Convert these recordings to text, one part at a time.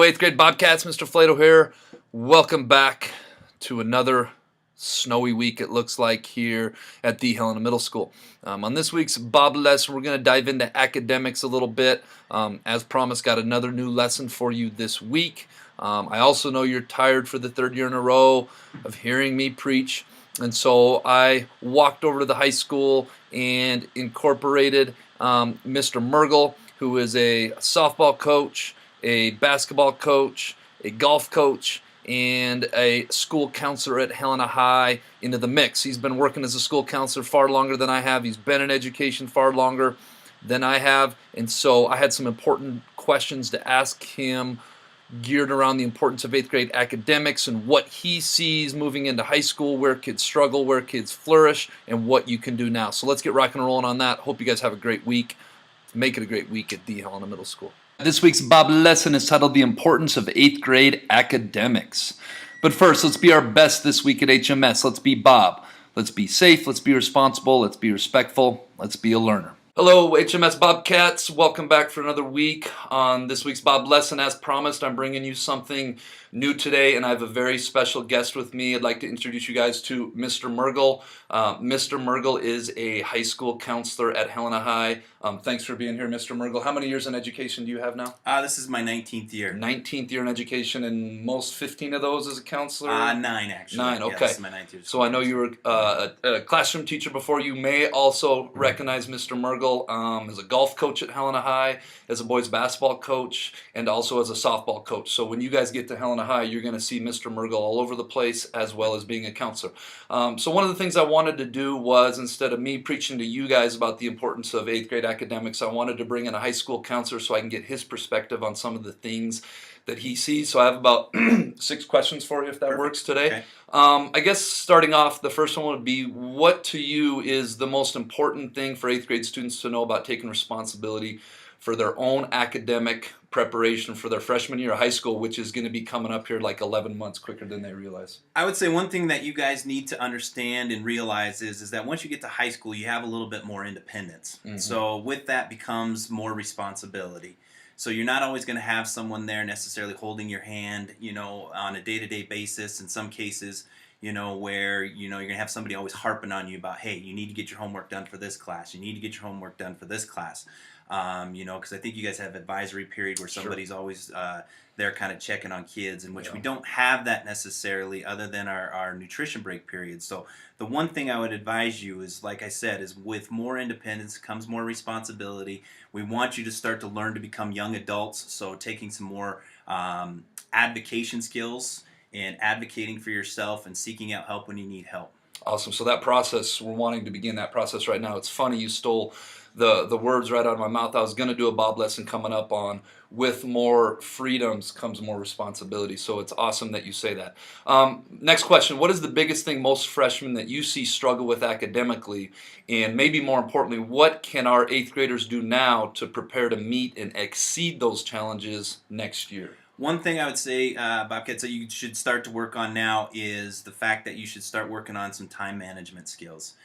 8th grade Bobcats. Mr. Flato here. Welcome back to another snowy week, it looks like, here at the Helena Middle School. On this week's B.O.B Lesson, we're going to dive into academics a little bit. As promised, got another new lesson for you this week. I also know you're tired for the third year in a row of hearing me preach. And so I walked over to the high school and incorporated Mr. Mergel, who is a softball coach, a basketball coach, a golf coach, and a school counselor at Helena High into the mix. He's been working as a school counselor far longer than I have. He's been in education far longer than I have. And so I had some important questions to ask him geared around the importance of 8th grade academics and what he sees moving into high school, where kids struggle, where kids flourish, and what you can do now. So let's get rocking and rolling on that. Hope you guys have a great week. Make it a great week at the Helena Middle School. This week's B.O.B lesson is titled The Importance of 8th Grade Academics. But first, let's be our best this week at HMS. Let's be Bob. Let's be safe. Let's be responsible. Let's be respectful. Let's be a learner. Hello, HMS Bobcats. Welcome back for another week. On this week's B.O.B lesson, as promised, I'm bringing you something new today, and I have a very special guest with me. I'd like to introduce you guys to Mr. Mergel. Mr. Mergel is a high school counselor at Helena High. Thanks for being here, Mr. Mergel. How many years in education do you have now? This is my 19th year. 19th year in education, and most 15 of those as a counselor? 9, actually. 9, okay. Yeah, this is my 9th year. So I know you were a classroom teacher before. You may also recognize Mr. Mergel as a golf coach at Helena High, as a boys basketball coach, and also as a softball coach. So when you guys get to Helena High, you're going to see Mr. Mergel all over the place, as well as being a counselor. So one of the things I wanted to do was, instead of me preaching to you guys about the importance of 8th grade academics, I wanted to bring in a high school counselor so I can get his perspective on some of the things that he sees. So I have about 6 questions for you, if that works today. Okay. I guess starting off, the first one would be, what to you is the most important thing for 8th grade students to know about taking responsibility for their own academic preparation for their freshman year of high school, which is going to be coming up here like 11 months quicker than they realize? I would say one thing that you guys need to understand and realize is that once you get to high school, you have a little bit more independence. Mm-hmm. So with that becomes more responsibility. So you're not always going to have someone there necessarily holding your hand, on a day-to-day basis. In some cases, where, you're going to have somebody always harping on you about, hey, you need to get your homework done for this class. You need to get your homework done for this class. Because I think you guys have advisory period where somebody's always there kind of checking on kids, in which we don't have that necessarily other than our nutrition break period. So the one thing I would advise you is, like I said, is with more independence comes more responsibility. We want you to start to learn to become young adults, so taking some more advocation skills and advocating for yourself and seeking out help when you need help. Awesome. So that process, we're wanting to begin that process right now. It's funny, you stole the words right out of my mouth. I was going to do a B.O.B lesson coming up on, with more freedoms comes more responsibility. So it's awesome that you say that. Next question, what is the biggest thing most freshmen that you see struggle with academically? And maybe more importantly, what can our 8th graders do now to prepare to meet and exceed those challenges next year? One thing I would say, Bobcats, that you should start to work on now is the fact that you should start working on some time management skills.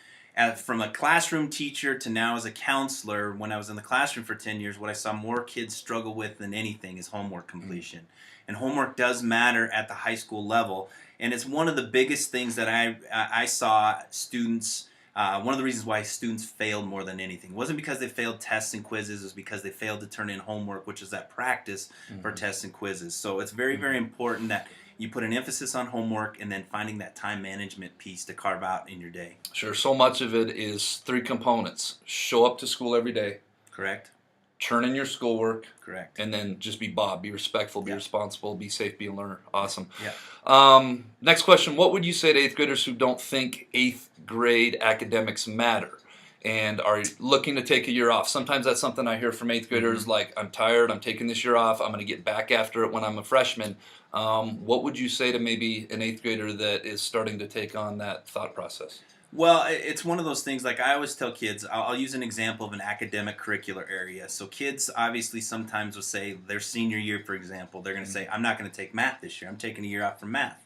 From a classroom teacher to now as a counselor, when I was in the classroom for 10 years, what I saw more kids struggle with than anything is homework completion. And homework does matter at the high school level. And it's one of the biggest things that I saw students, one of the reasons why students failed more than anything. It wasn't because they failed tests and quizzes, it was because they failed to turn in homework, which is that practice for tests and quizzes. So it's very, very important that you put an emphasis on homework and then finding that time management piece to carve out in your day. Sure. So much of it is 3 components. Show up to school every day. Correct. Turn in your schoolwork. Correct. And then just be Bob. Be respectful, be responsible, be safe, be a learner. Awesome. Yeah. Next question. What would you say to 8th graders who don't think 8th grade academics matter and are looking to take a year off? Sometimes that's something I hear from 8th graders, like, I'm tired, I'm taking this year off, I'm going to get back after it when I'm a freshman. What would you say to maybe an 8th grader that is starting to take on that thought process? Well, it's one of those things, like I always tell kids, I'll use an example of an academic curricular area. So kids obviously sometimes will say their senior year, for example, they're going to say, I'm not going to take math this year. I'm taking a year off from math.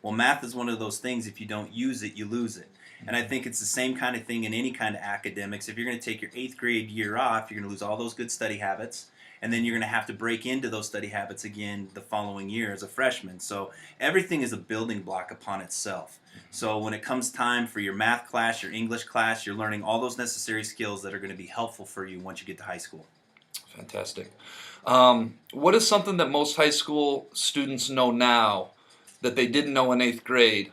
Well, math is one of those things, if you don't use it, you lose it. And I think it's the same kind of thing in any kind of academics. If you're going to take your 8th grade year off, you're going to lose all those good study habits. and then you're going to have to break into those study habits again the following year as a freshman. So everything is a building block upon itself. So when it comes time for your math class, your English class, you're learning all those necessary skills that are going to be helpful for you once you get to high school. Fantastic. What is something that most high school students know now that they didn't know in eighth grade,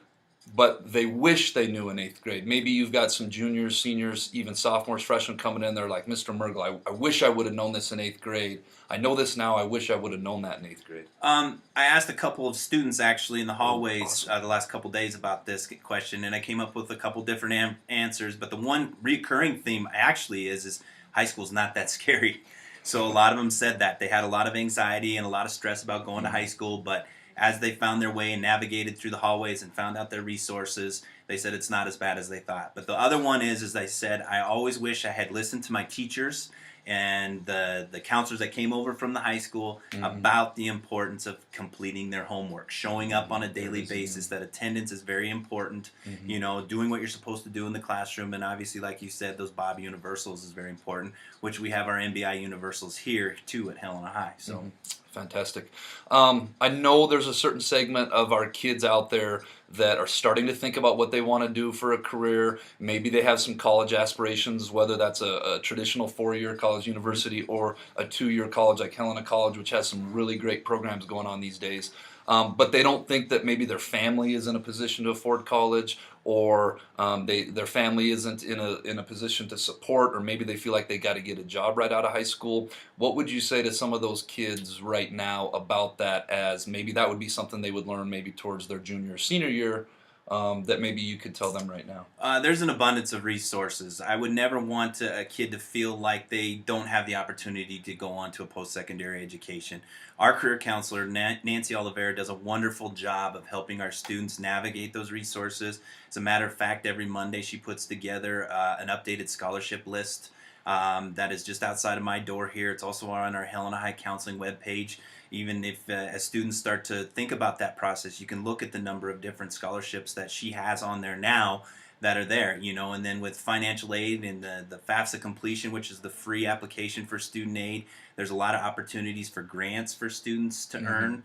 but they wish they knew in eighth grade? Maybe you've got some juniors, seniors, even sophomores, freshmen coming in. They're like, Mr. Mergel, I wish I would have known this in eighth grade. I know this now. I wish I would have known that in eighth grade. I asked a couple of students actually in the hallways Awesome. the last couple of days about this question, and I came up with a couple different answers. But the one recurring theme actually is high school's not that scary. So a lot of them said that they had a lot of anxiety and a lot of stress about going to high school, but as they found their way and navigated through the hallways and found out their resources, they said it's not as bad as they thought. But the other one is they said, I always wish I had listened to my teachers and the counselors that came over from the high school about the importance of completing their homework, showing up on a daily basis, that attendance is very important, you know, doing what you're supposed to do in the classroom, and obviously, like you said, those B.O.B universals is very important, which we have our MBI universals here, too, at Helena High. So. Fantastic. I know there's a certain segment of our kids out there that are starting to think about what they want to do for a career. Maybe they have some college aspirations, whether that's a traditional 4-year college university or a 2-year college like Helena College, which has some really great programs going on these days. But they don't think that maybe their family is in a position to afford college, or their family isn't in a position to support, or maybe they feel like they got to get a job right out of high school. What would you say to some of those kids right now about that, as maybe that would be something they would learn maybe towards their junior or senior year, that maybe you could tell them right now? There's an abundance of resources. I would never want a kid to feel like they don't have the opportunity to go on to a post-secondary education. Our career counselor, Nancy Oliveira, does a wonderful job of helping our students navigate those resources. As a matter of fact, every Monday she puts together an updated scholarship list that is just outside of my door here. It's also on our Helena High Counseling webpage. Even if as students start to think about that process, you can look at the number of different scholarships that she has on there now that are there, you know, and then with financial aid and the FAFSA completion, which is the free application for student aid, there's a lot of opportunities for grants for students to earn,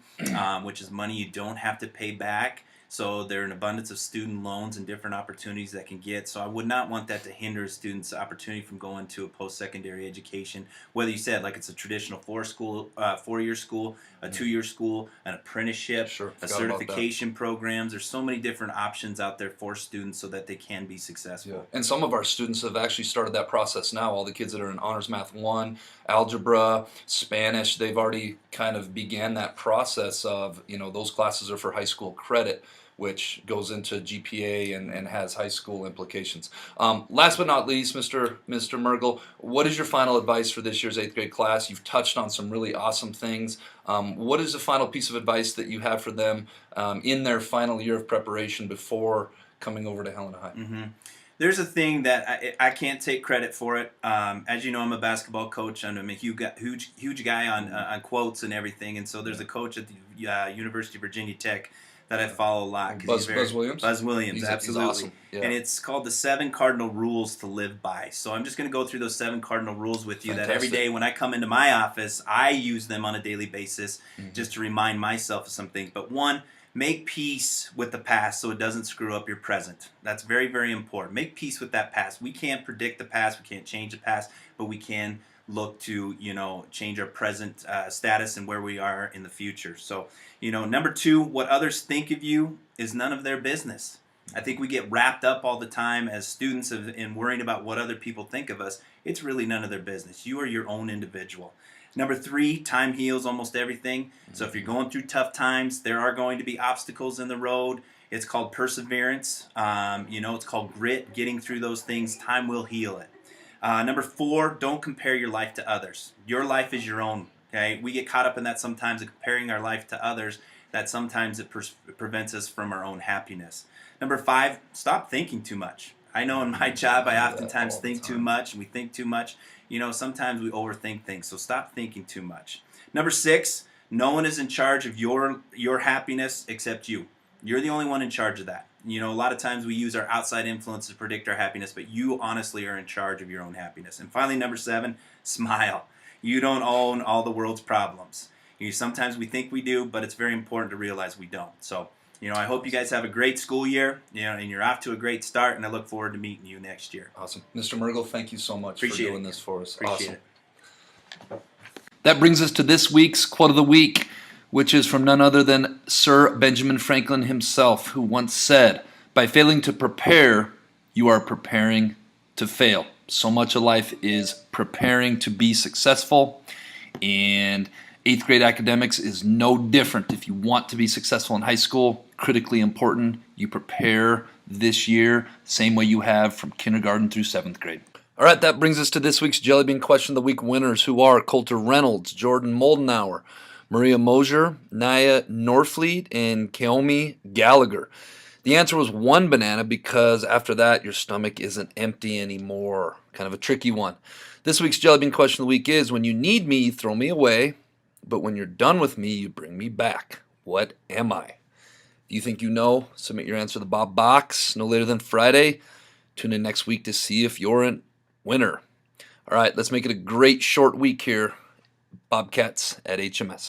which is money you don't have to pay back. So there are an abundance of student loans and different opportunities that can get. So I would not want that to hinder a student's opportunity from going to a post-secondary education. Whether you said like it's a traditional 4-year school, a 2-year school, an apprenticeship, a certification programs. There's so many different options out there for students so that they can be successful. Yeah. And some of our students have actually started that process now. All the kids that are in Honors Math 1, Algebra, Spanish, they've already kind of began that process of, you know, those classes are for high school credit, which goes into GPA and has high school implications. Last but not least, Mr. Mergel, what is your final advice for this year's 8th grade class? You've touched on some really awesome things. What is the final piece of advice that you have for them in their final year of preparation before coming over to Helena High? There's a thing that I can't take credit for it. As you know, I'm a basketball coach, and I'm a huge guy on quotes and everything. And so there's a coach at the University of Virginia Tech that I follow a lot. Buzz Williams? Buzz Williams, absolutely. He's awesome. Yeah. And it's called the 7 Cardinal Rules to Live By. So I'm just going to go through those 7 cardinal rules with you. That every day when I come into my office, I use them on a daily basis just to remind myself of some things. But one, make peace with the past so it doesn't screw up your present. That's very, very important. Make peace with that past. We can't predict the past. We can't change the past, but we can look to, you know, change our present status and where we are in the future. So, you know, number 2, what others think of you is none of their business. I think we get wrapped up all the time as students in worrying about what other people think of us. It's really none of their business. You are your own individual. Number 3, time heals almost everything. So if you're going through tough times, there are going to be obstacles in the road. It's called perseverance. You know, it's called grit, getting through those things. Time will heal it. Number 4, don't compare your life to others. Your life is your own. Okay, we get caught up in that sometimes, of comparing our life to others, that sometimes it prevents us from our own happiness. Number 5, stop thinking too much. I know in my job I oftentimes think too much, and we think too much. You know, sometimes we overthink things, so stop thinking too much. Number 6, no one is in charge of your happiness except you. You're the only one in charge of that. You know, a lot of times we use our outside influence to predict our happiness, but you honestly are in charge of your own happiness. And finally, number 7, smile. You don't own all the world's problems. Sometimes we think we do, but it's very important to realize we don't. So, I hope you guys have a great school year, and you're off to a great start, and I look forward to meeting you next year. Awesome. Mr. Mergel, thank you so much Appreciate for doing it. this for us. Appreciate Awesome. it. That brings us to this week's quote of the week, which is from none other than Sir Benjamin Franklin himself, who once said, "By failing to prepare, you are preparing to fail." So much of life is preparing to be successful, and 8th grade academics is no different. If you want to be successful in high school, critically important, you prepare this year, same way you have from kindergarten through 7th grade. All right, that brings us to this week's Jellybean Question of the Week winners, who are Coulter Reynolds, Jordan Moldenauer, Maria Mosier, Naya Norfleet, and Kaomi Gallagher. The answer was 1 banana because after that, your stomach isn't empty anymore. Kind of a tricky one. This week's Jellybean Question of the Week is, when you need me, you throw me away, but when you're done with me, you bring me back. What am I? If you think you know, submit your answer to the Bob Box no later than Friday. Tune in next week to see if you're a winner. All right, let's make it a great short week here. Bobcats at HMS.